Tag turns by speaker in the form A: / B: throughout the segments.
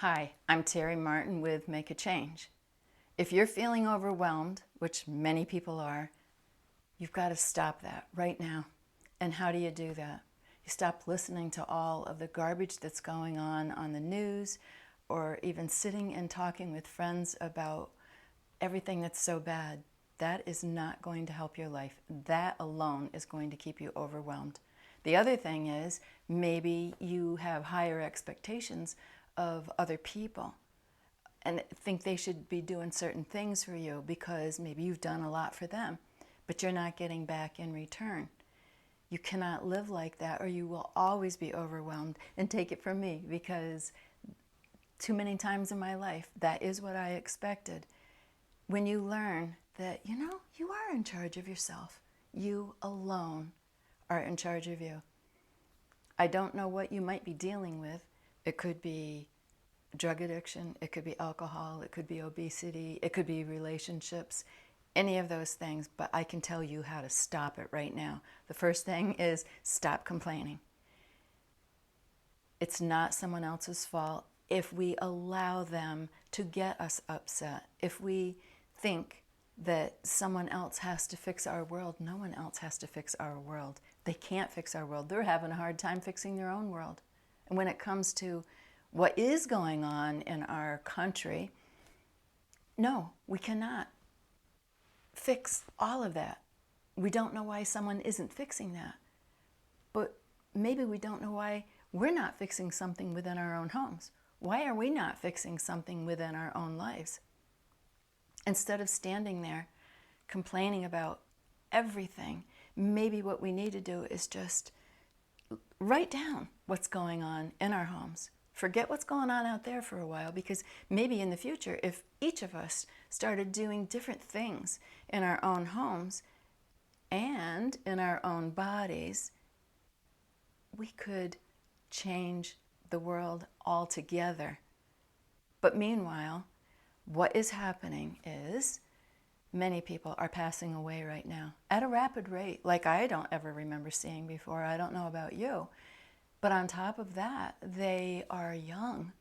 A: Hi, I'm Terry Martin with Make a Change. If you're feeling overwhelmed, which many people are, you've got to stop that right now. And how do you do that? You stop listening to all of the garbage that's going on the news, or even sitting and talking with friends about everything that's so bad. That is not going to help your life. That alone is going to keep you overwhelmed. The other thing is maybe you have higher expectations of other people and think they should be doing certain things for you because maybe you've done a lot for them, but you're not getting back in return. You cannot live like that, or you will always be overwhelmed. And take it from me, because too many times in my life, that is what I expected. When you learn that, you are in charge of yourself, you alone are in charge of you. I don't know what you might be dealing with. It could be drug addiction, it could be alcohol, it could be obesity, it could be relationships, any of those things, but I can tell you how to stop it right now. The first thing is stop complaining. It's not someone else's fault if we allow them to get us upset. If we think that someone else has to fix our world, no one else has to fix our world. They can't fix our world. They're having a hard time fixing their own world. And when it comes to what is going on in our country, no, we cannot fix all of that. We don't know why someone isn't fixing that. But maybe we don't know why we're not fixing something within our own homes. Why are we not fixing something within our own lives? Instead of standing there complaining about everything, maybe what we need to do is just write down what's going on in our homes. Forget what's going on out there for a while, because maybe in the future, if each of us started doing different things in our own homes and in our own bodies, we could change the world altogether. But meanwhile, what is happening is many people are passing away right now at a rapid rate, like I don't ever remember seeing before. I don't know about you. But on top of that, they are young.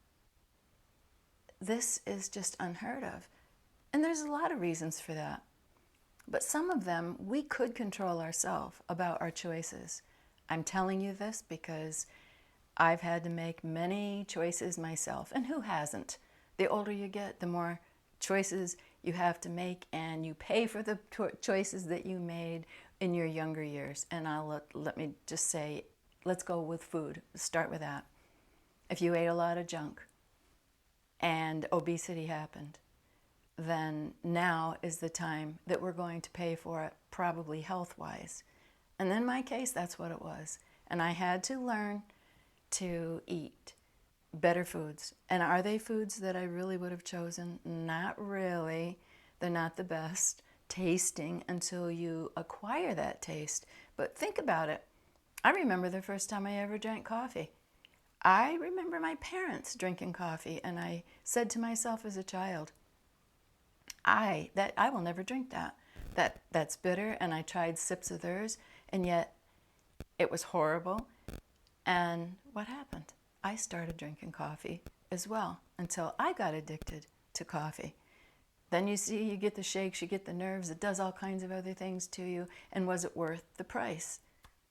A: This is just unheard of. And there's a lot of reasons for that. But some of them we could control ourselves about our choices. I'm telling you this because I've had to make many choices myself. And who hasn't? The older you get, the more choices you have to make, and you pay for the choices that you made in your younger years. And let me just say, let's go with food. Start with that. If you ate a lot of junk and obesity happened, then now is the time that we're going to pay for it, probably health-wise. And in my case, that's what it was. And I had to learn to eat better foods. And are they foods that I really would have chosen? Not really. They're not the best tasting until you acquire that taste. But think about it. I remember the first time I ever drank coffee. I remember my parents drinking coffee, and I said to myself as a child, I will never drink that. That's bitter, and I tried sips of theirs, and yet it was horrible. And what happened? I started drinking coffee as well until I got addicted to coffee. Then you get the shakes, you get the nerves, it does all kinds of other things to you, and was it worth the price?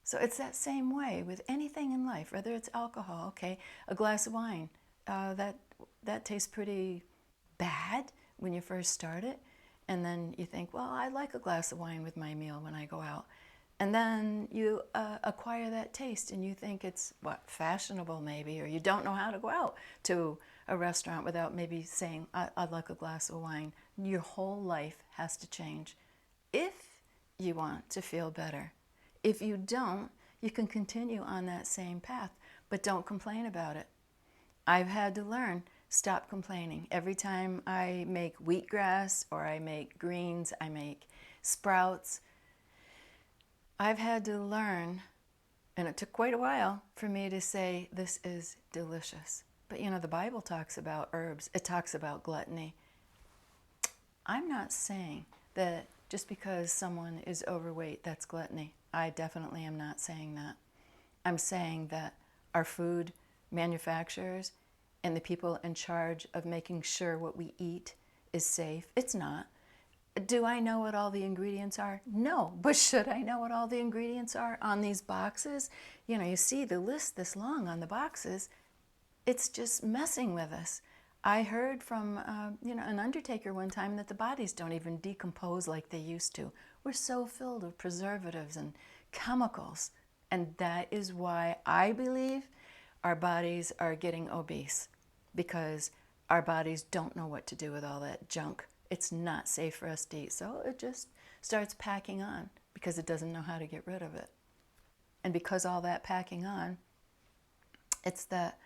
A: So it's that same way with anything in life, whether it's alcohol, okay, a glass of wine, that tastes pretty bad when you first start it, and then you think, well, I like a glass of wine with my meal when I go out. And then you acquire that taste, and you think it's, fashionable maybe, or you don't know how to go out to a restaurant without maybe saying, I'd like a glass of wine. Your whole life has to change if you want to feel better. If you don't, you can continue on that same path, but don't complain about it. I've had to learn, stop complaining. Every time I make wheatgrass, or I make greens, I make sprouts, I've had to learn, and it took quite a while for me to say, this is delicious. But the Bible talks about herbs. It talks about gluttony. I'm not saying that just because someone is overweight, that's gluttony. I definitely am not saying that. I'm saying that our food manufacturers and the people in charge of making sure what we eat is safe. It's not. Do I know what all the ingredients are? No, but should I know what all the ingredients are on these boxes? You see the list this long on the boxes. It's just messing with us. I heard from an undertaker one time that the bodies don't even decompose like they used to. We're so filled with preservatives and chemicals, and that is why I believe our bodies are getting obese, because our bodies don't know what to do with all that junk. It's not safe for us to eat, so it just starts packing on because it doesn't know how to get rid of it. And because all that packing on, it's that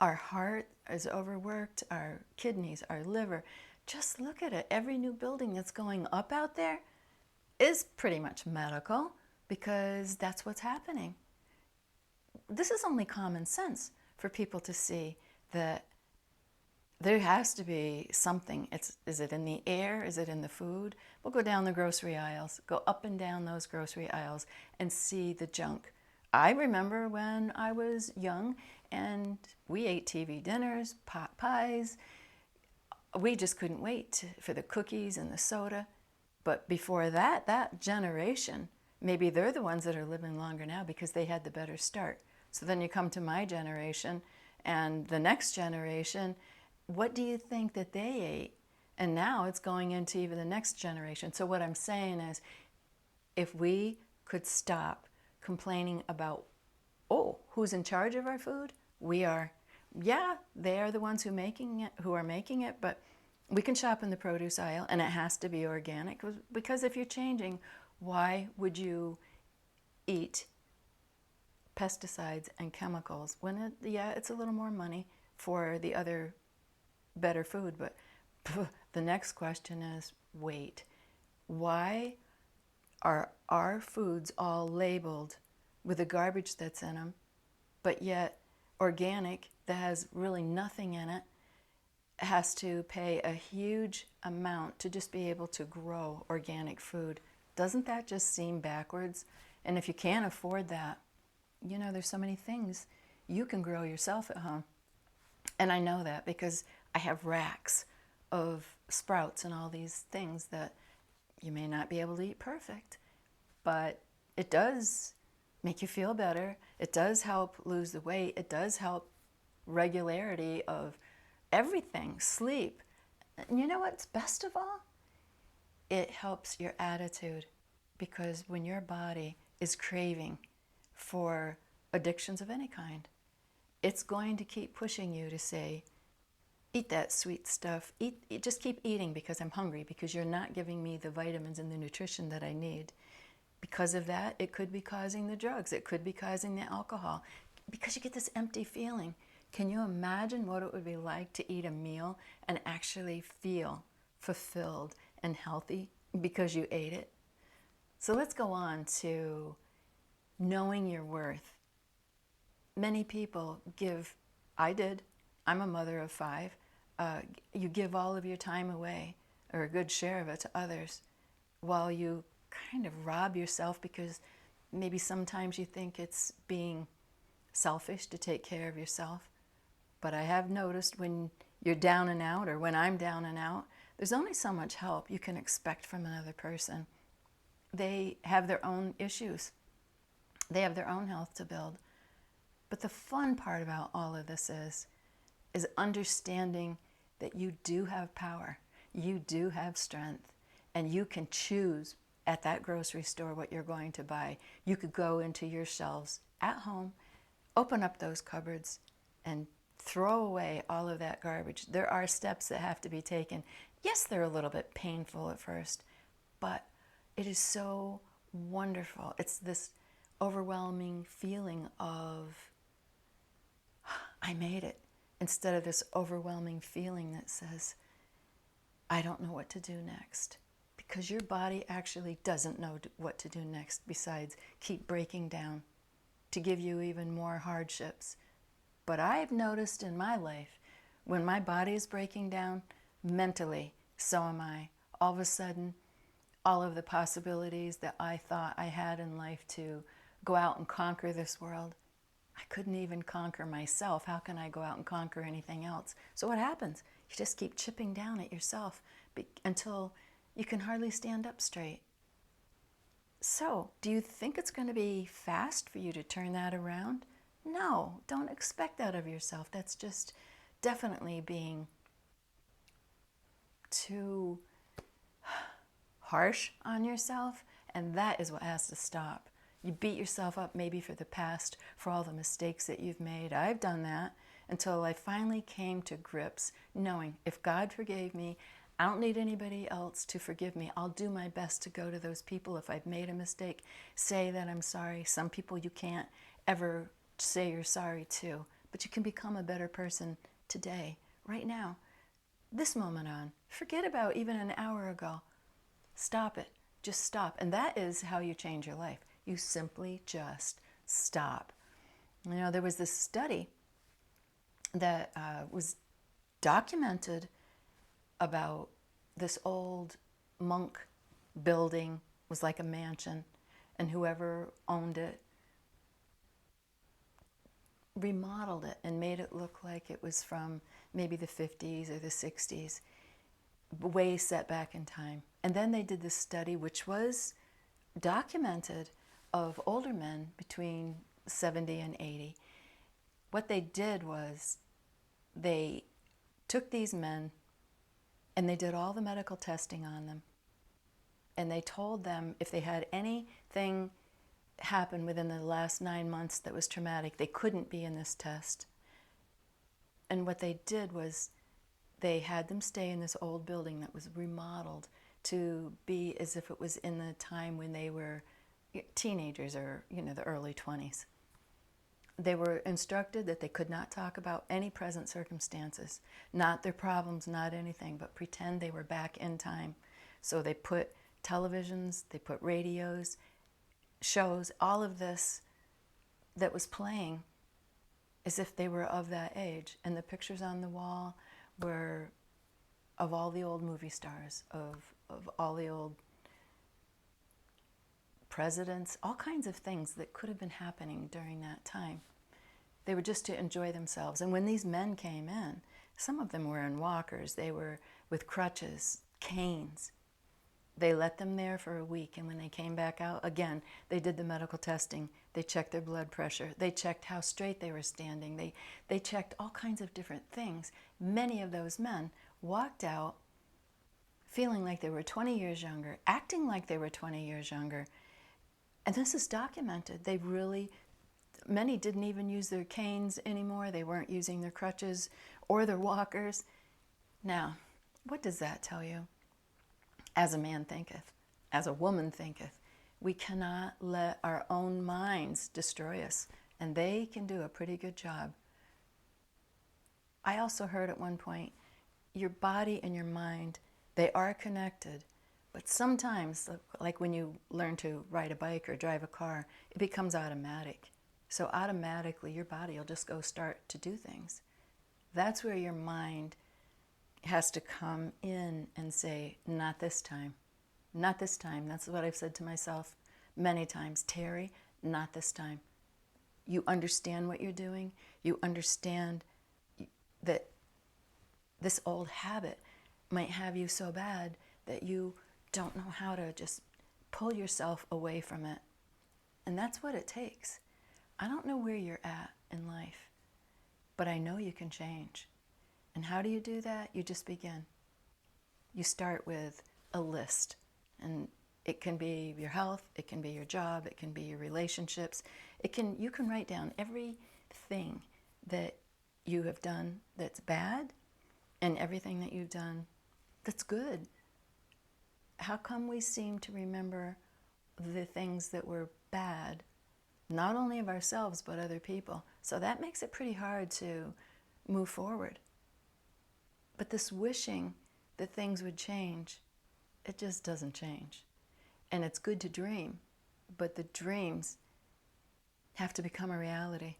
A: our heart is overworked, our kidneys, our liver. Just look at it. Every new building that's going up out there is pretty much medical, because that's what's happening. This is only common sense for people to see that there has to be something. Is it in the air? Is it in the food? We'll go down the grocery aisles, go up and down those grocery aisles and see the junk. I remember when I was young and we ate TV dinners, pot pies. We just couldn't wait for the cookies and the soda. But before that, that generation, maybe they're the ones that are living longer now because they had the better start. So then you come to my generation and the next generation, what do you think that they ate? And now it's going into even the next generation. So what I'm saying is, if we could stop complaining about, oh, who's in charge of our food? We are. Yeah, they are the ones who are making it, but we can shop in the produce aisle and it has to be organic, because if you're changing, why would you eat pesticides and chemicals when it's a little more money for the other better food? But the next question is, wait, why are our foods all labeled with the garbage that's in them, but yet organic, that has really nothing in it, has to pay a huge amount to just be able to grow organic food? Doesn't that just seem backwards? And if you can't afford that, there's so many things you can grow yourself at home. And I know that because I have racks of sprouts and all these things that you may not be able to eat perfect, but it does make you feel better. It does help lose the weight. It does help regularity of everything, sleep. And you know what's best of all? It helps your attitude, because when your body is craving for addictions of any kind, it's going to keep pushing you to say, eat that sweet stuff, just keep eating because I'm hungry, because you're not giving me the vitamins and the nutrition that I need. Because of that, it could be causing the drugs, it could be causing the alcohol, because you get this empty feeling. Can you imagine what it would be like to eat a meal and actually feel fulfilled and healthy because you ate it? So let's go on to knowing your worth. Many people give, I did, I'm a mother of 5, you give all of your time away, or a good share of it, to others, while you kind of rob yourself, because maybe sometimes you think it's being selfish to take care of yourself. But I have noticed when you're down and out, or when I'm down and out, there's only so much help you can expect from another person. They have their own issues. They have their own health to build. But the fun part about all of this is understanding that you do have power, you do have strength, and you can choose at that grocery store what you're going to buy. You could go into your shelves at home, open up those cupboards, and throw away all of that garbage. There are steps that have to be taken. Yes, they're a little bit painful at first, but it is so wonderful. It's this overwhelming feeling of, I made it, instead of this overwhelming feeling that says, I don't know what to do next. Because your body actually doesn't know what to do next besides keep breaking down to give you even more hardships. But I've noticed in my life, when my body is breaking down, mentally, so am I. All of a sudden, all of the possibilities that I thought I had in life to go out and conquer this world, I couldn't even conquer myself. How can I go out and conquer anything else? So what happens? You just keep chipping down at yourself until you can hardly stand up straight. So, do you think it's going to be fast for you to turn that around? No, don't expect that of yourself. That's just definitely being too harsh on yourself, and that is what has to stop. You beat yourself up maybe for the past, for all the mistakes that you've made. I've done that until I finally came to grips knowing if God forgave me, I don't need anybody else to forgive me. I'll do my best to go to those people if I've made a mistake, say that I'm sorry. Some people you can't ever say you're sorry to, but you can become a better person today, right now, this moment on. Forget about even an hour ago. Stop it. Just stop. And that is how you change your life. You simply just stop. You know, there was this study that was documented about this old monk building. Was like a mansion, and whoever owned it remodeled it and made it look like it was from maybe the 50s or the 60s, way set back in time. And then they did this study, which was documented, of older men between 70 and 80. What they did was they took these men and they did all the medical testing on them. And they told them if they had anything happen within the last 9 months that was traumatic, they couldn't be in this test. And what they did was they had them stay in this old building that was remodeled to be as if it was in the time when they were teenagers or, the early 20s. They were instructed that they could not talk about any present circumstances, not their problems, not anything, but pretend they were back in time. So they put televisions, they put radios, shows, all of this that was playing as if they were of that age. And the pictures on the wall were of all the old movie stars, of all the old presidents, all kinds of things that could have been happening during that time. They were just to enjoy themselves. And when these men came in, some of them were in walkers, they were with crutches, canes. They let them there for a week, and when they came back out, again, they did the medical testing. They checked their blood pressure. They checked how straight they were standing. They checked all kinds of different things. Many of those men walked out feeling like they were 20 years younger, acting like they were 20 years younger. And this is documented. Many didn't even use their canes anymore. They weren't using their crutches or their walkers. Now, what does that tell you? As a man thinketh, as a woman thinketh. We cannot let our own minds destroy us, and they can do a pretty good job. I also heard at one point, your body and your mind, they are connected, but sometimes, like when you learn to ride a bike or drive a car, it becomes automatic. So automatically your body will just go start to do things. That's where your mind has to come in and say, not this time, not this time. That's what I've said to myself many times. Terry, not this time. You understand what you're doing. You understand that this old habit might have you so bad that you don't know how to just pull yourself away from it. And that's what it takes. I don't know where you're at in life, but I know you can change. And how do you do that? You just begin. You start with a list, and it can be your health, it can be your job, it can be your relationships. You can write down everything that you have done that's bad and everything that you've done that's good. How come we seem to remember the things that were bad, not only of ourselves but other people? So that makes it pretty hard to move forward. But this wishing that things would change, it just doesn't change. And it's good to dream, but the dreams have to become a reality.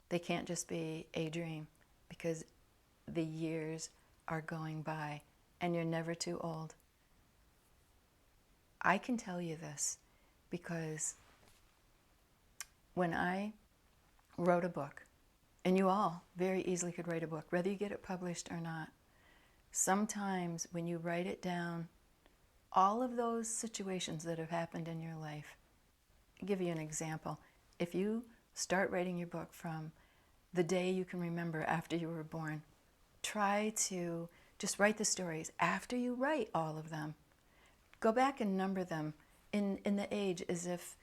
A: They can't just be a dream, because the years are going by and you're never too old. I can tell you this because when I wrote a book, and you all very easily could write a book, whether you get it published or not. Sometimes when you write it down, all of those situations that have happened in your life, I'll give you an example. If you start writing your book from the day you can remember after you were born, try to just write the stories. After you write all of them, go back and number them in the age as if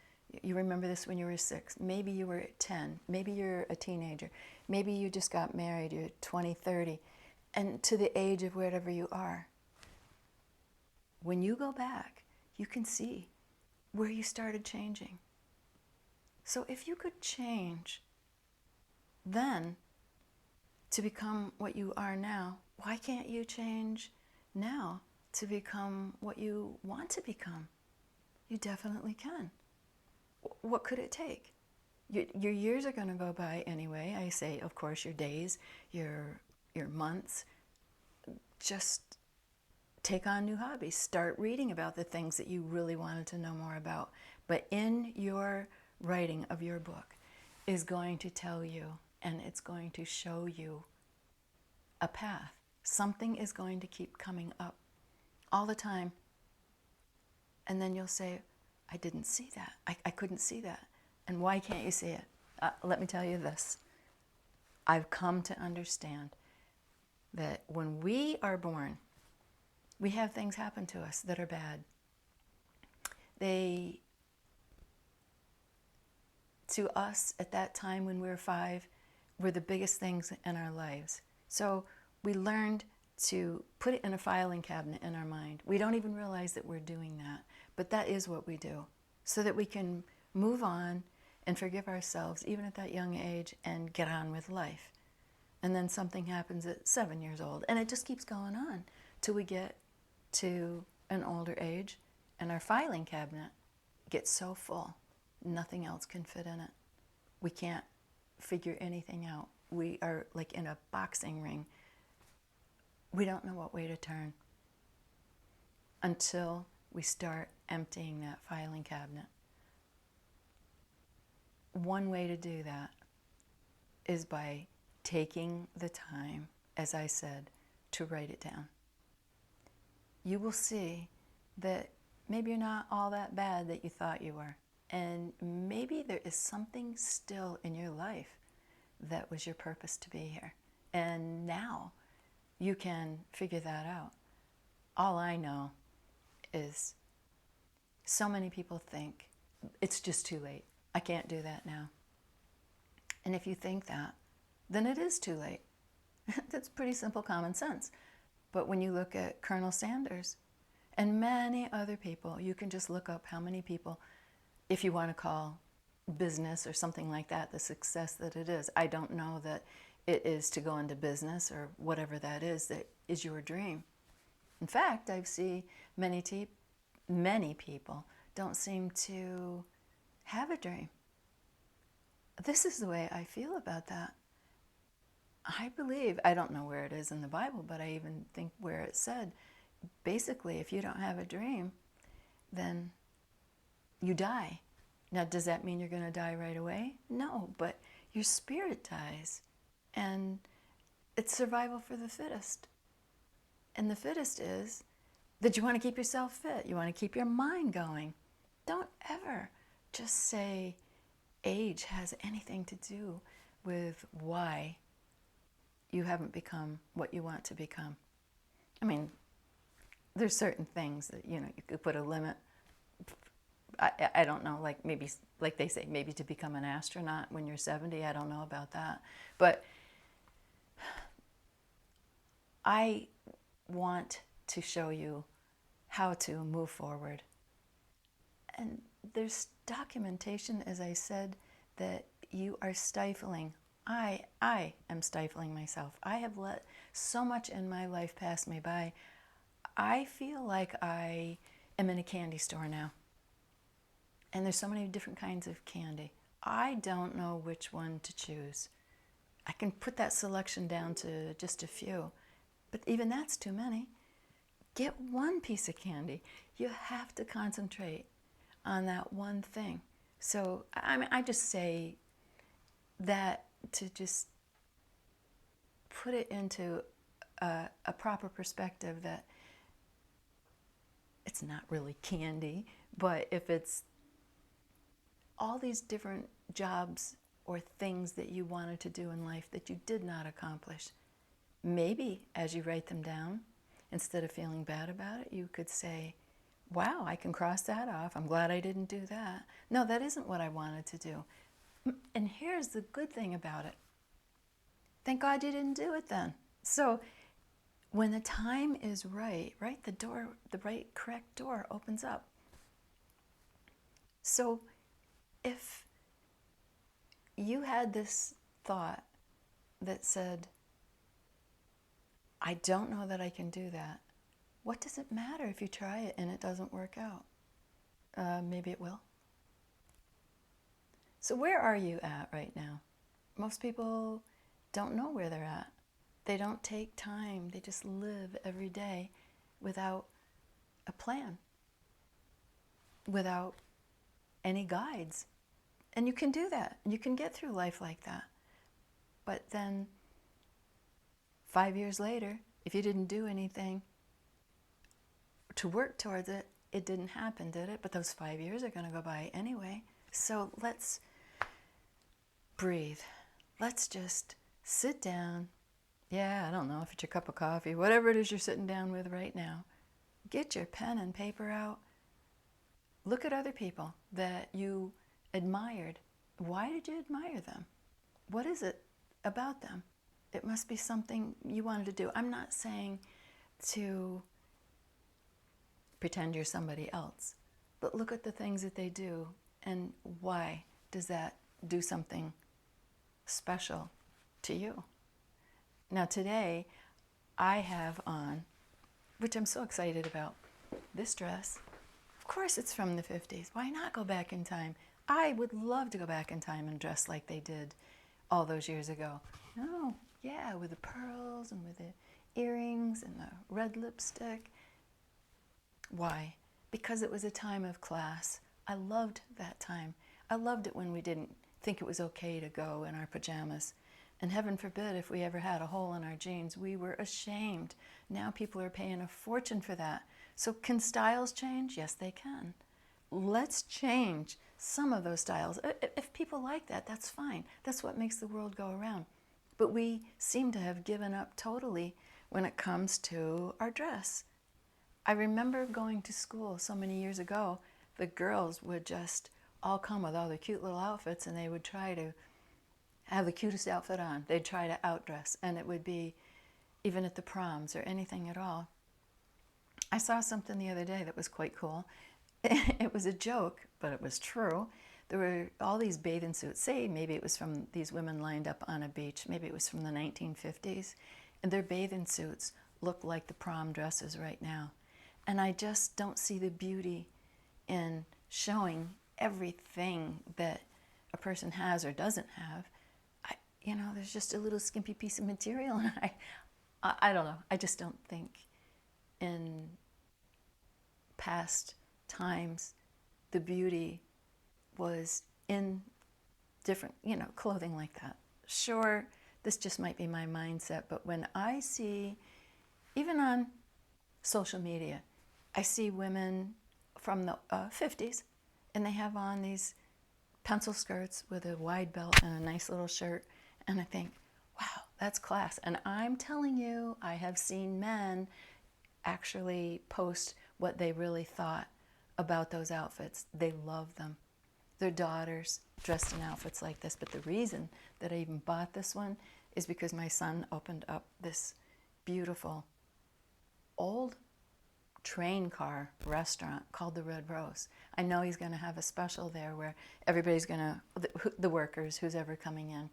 A: you remember this when you were 6. Maybe you were 10. Maybe you're a teenager. Maybe you just got married. You're 20, 30. And to the age of whatever you are. When you go back, you can see where you started changing. So if you could change then to become what you are now, why can't you change now to become what you want to become? You definitely can. What could it take? Your years are going to go by anyway. I say, of course, your days, your months. Just take on new hobbies. Start reading about the things that you really wanted to know more about. But in your writing of your book is going to tell you, and it's going to show you a path. Something is going to keep coming up all the time. And then you'll say, I didn't see that. I couldn't see that. And why can't you see it? Let me tell you this. I've come to understand that when we are born, we have things happen to us that are bad. They, to us at that time when we were 5, were the biggest things in our lives. So we learned to put it in a filing cabinet in our mind. We don't even realize that we're doing that, but that is what we do, so that we can move on and forgive ourselves even at that young age and get on with life. And then something happens at 7 years old, and it just keeps going on till we get to an older age and our filing cabinet gets so full, nothing else can fit in it. We can't figure anything out. We are like in a boxing ring. We don't know what way to turn until we start emptying that filing cabinet. One way to do that is by taking the time, as I said, to write it down. You will see that maybe you're not all that bad that you thought you were. And maybe there is something still in your life that was your purpose to be here. And now you can figure that out. All I know is so many people think it's just too late. I can't do that now. And if you think that, then it is too late. That's pretty simple common sense. But when you look at Colonel Sanders and many other people, you can just look up how many people, if you want to call business or something like that the success that it is. I don't know that it is to go into business or whatever that is your dream. In fact, I've seen many people don't seem to have a dream. This is the way I feel about that. I believe, I don't know where it is in the Bible, but I even think where it said, basically, if you don't have a dream, then you die. Now, does that mean you're going to die right away? No, but your spirit dies. And it's survival for the fittest. And the fittest is that you want to keep yourself fit. You want to keep your mind going. Don't ever just say age has anything to do with why you haven't become what you want to become. I mean, there's certain things that, you could put a limit. I don't know, like maybe, like they say, maybe to become an astronaut when you're 70. I don't know about that. But I want to show you how to move forward. And there's documentation, as I said, that you are stifling. I am stifling myself. I have let so much in my life pass me by. I feel like I am in a candy store now. And there's so many different kinds of candy. I don't know which one to choose. I can put that selection down to just a few, but even that's too many. Get one piece of candy. You have to concentrate on that one thing. So, I mean, I just say, that to just put it into a proper perspective, that it's not really candy, but if it's all these different jobs or things that you wanted to do in life that you did not accomplish, maybe as you write them down, instead of feeling bad about it, you could say, wow, I can cross that off. I'm glad I didn't do that. No, that isn't what I wanted to do. And here's the good thing about it. Thank God you didn't do it then. So when the time is right, the door, the right, correct door opens up. So if you had this thought that said, I don't know that I can do that, what does it matter if you try it and it doesn't work out? Maybe it will. So where are you at right now? Most people don't know where they're at. They don't take time. They just live every day without a plan, without any guides. And you can do that. You can get through life like that. But then 5 years later, if you didn't do anything to work towards it, it didn't happen, did it? But those 5 years are going to go by anyway. So let's breathe. Let's just sit down. Yeah, I don't know if it's your cup of coffee, whatever it is you're sitting down with right now. Get your pen and paper out. Look at other people that you admired. Why did you admire them? What is it about them? It must be something you wanted to do. I'm not saying to pretend you're somebody else, but look at the things that they do, and why does that do something special to you? Now today, I have on, which I'm so excited about, this dress. Of course it's from the 50s. Why not go back in time? I would love to go back in time and dress like they did all those years ago. Oh, yeah, with the pearls and with the earrings and the red lipstick. Why? Because it was a time of class. I loved that time. I loved it when we didn't think it was okay to go in our pajamas. And heaven forbid if we ever had a hole in our jeans. We were ashamed. Now people are paying a fortune for that. So can styles change? Yes, they can. Let's change some of those styles. If people like that, that's fine. That's what makes the world go around. But we seem to have given up totally when it comes to our dress. I remember going to school so many years ago, the girls would just all come with all their cute little outfits, and they would try to have the cutest outfit on. They'd try to outdress, and it would be even at the proms or anything at all. I saw something the other day that was quite cool. It was a joke, but it was true. There were all these bathing suits. Say maybe it was from these women lined up on a beach. Maybe it was from the 1950s. And their bathing suits look like the prom dresses right now. And I just don't see the beauty in showing everything that a person has or doesn't have. There's just a little skimpy piece of material, and I don't know. I just don't think in past times the beauty was in different, clothing like that. Sure, this just might be my mindset, but when I see, even on social media, I see women from the 50s, and they have on these pencil skirts with a wide belt and a nice little shirt, and I think, wow, that's class. And I'm telling you, I have seen men actually post what they really thought about those outfits. They love them. Their daughters dressed in outfits like this. But the reason that I even bought this one is because my son opened up this beautiful old train car restaurant called the Red Rose. I know he's going to have a special there where everybody's going to, the workers, who's ever coming in,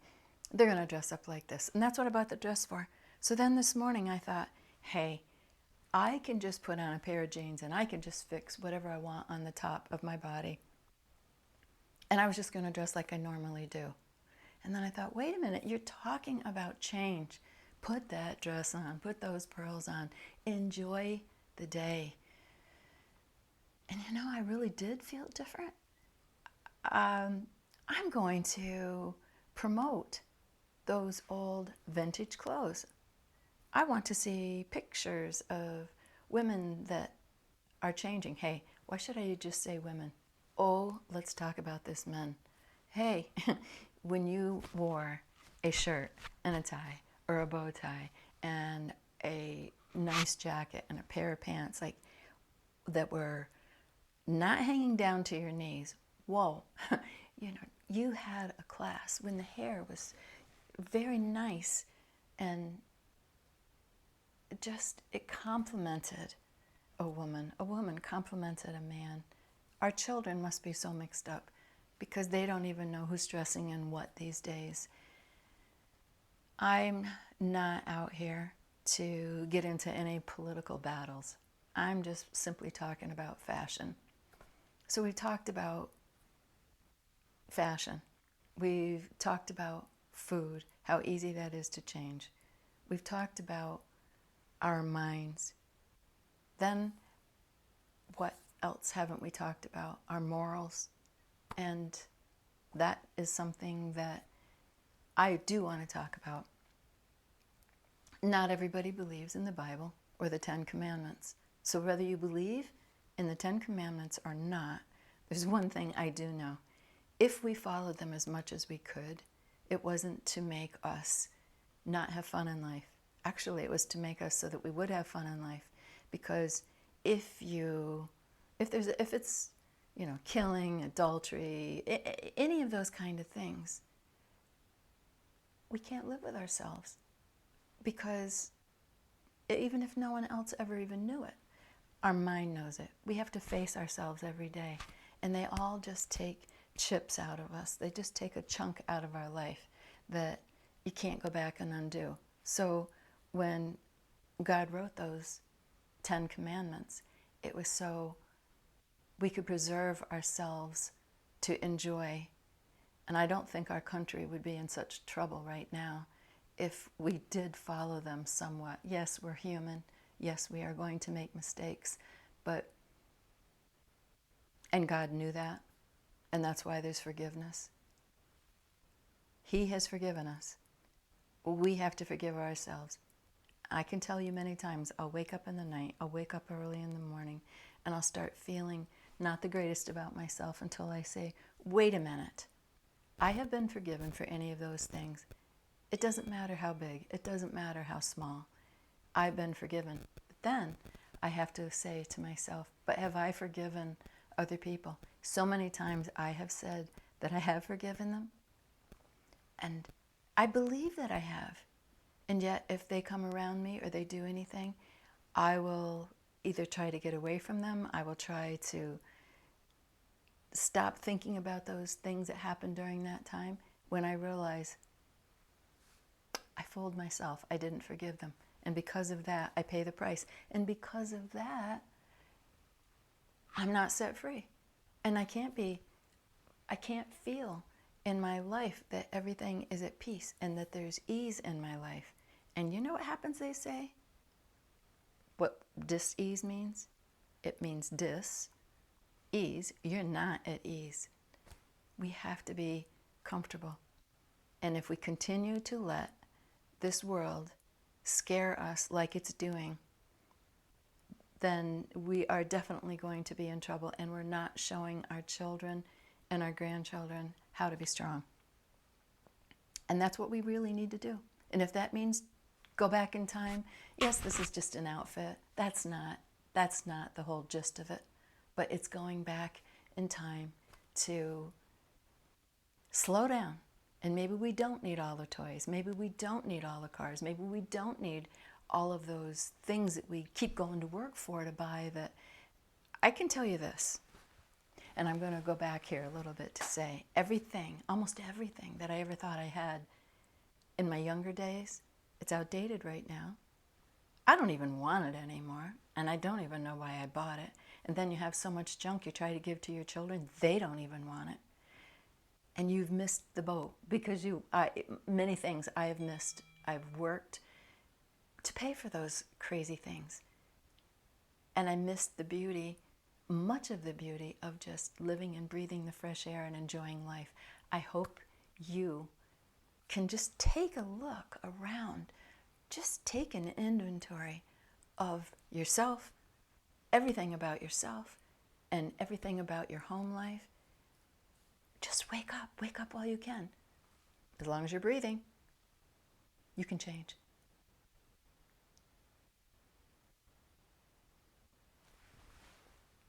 A: they're going to dress up like this. And that's what I bought the dress for. So then this morning I thought, hey, I can just put on a pair of jeans and I can just fix whatever I want on the top of my body. And I was just going to dress like I normally do. And then I thought, wait a minute, you're talking about change. Put that dress on, put those pearls on, enjoy the day. And I really did feel different. I'm going to promote those old vintage clothes. I want to see pictures of women that are changing. Hey, why should I just say women? Oh, let's talk about this, men. Hey, when you wore a shirt and a tie or a bow tie and a nice jacket and a pair of pants like that were not hanging down to your knees, whoa, you had a class. When the hair was very nice and it complemented a woman. A woman complemented a man. Our children must be so mixed up because they don't even know who's dressing in what these days. I'm not out here to get into any political battles. I'm just simply talking about fashion. So we've talked about fashion. We've talked about food, how easy that is to change. We've talked about our minds. Then what else haven't we talked about? Our morals. And that is something that I do want to talk about. Not everybody believes in the Bible or the Ten Commandments. So whether you believe in the Ten Commandments or not, there's one thing I do know. If we followed them as much as we could, it wasn't to make us not have fun in life. Actually, it was to make us so that we would have fun in life. Because if it's killing, adultery, any of those kind of things, we can't live with ourselves. Because even if no one else ever even knew it, our mind knows it. We have to face ourselves every day. And they all just take chips out of us. They just take a chunk out of our life that you can't go back and undo. So when God wrote those 10 commandments, it was so we could preserve ourselves to enjoy. And I don't think our country would be in such trouble right now if we did follow them somewhat. Yes, we're human. Yes, we are going to make mistakes. And God knew that. And that's why there's forgiveness. He has forgiven us. We have to forgive ourselves. I can tell you many times, I'll wake up in the night, I'll wake up early in the morning, and I'll start feeling not the greatest about myself until I say, wait a minute. I have been forgiven for any of those things. It doesn't matter how big. It doesn't matter how small. I've been forgiven. But then I have to say to myself, but have I forgiven other people? So many times I have said that I have forgiven them. And I believe that I have. And yet if they come around me or they do anything, I will either try to get away from them. I will try to stop thinking about those things that happened during that time when I realize I fooled myself. I didn't forgive them. And because of that, I pay the price. And because of that, I'm not set free. And I can't feel in my life that everything is at peace and that there's ease in my life. And you know what happens, they say? What dis-ease means? It means dis-ease. You're not at ease. We have to be comfortable. And if we continue to let this world scare us like it's doing, then we are definitely going to be in trouble, and we're not showing our children and our grandchildren how to be strong. And that's what we really need to do. And if that means go back in time, yes, this is just an outfit. That's not the whole gist of it. But it's going back in time to slow down. And maybe we don't need all the toys. Maybe we don't need all the cars. Maybe we don't need all of those things that we keep going to work for to buy. That I can tell you this, and I'm going to go back here a little bit to say everything, almost everything that I ever thought I had in my younger days, it's outdated right now. I don't even want it anymore, and I don't even know why I bought it. And then you have so much junk you try to give to your children, they don't even want it. And you've missed the boat because many things I have missed. I've worked to pay for those crazy things. And I missed the beauty, much of the beauty of just living and breathing the fresh air and enjoying life. I hope you can just take a look around, just take an inventory of yourself, everything about yourself, and everything about your home life, just wake up while you can. As long as you're breathing, you can change.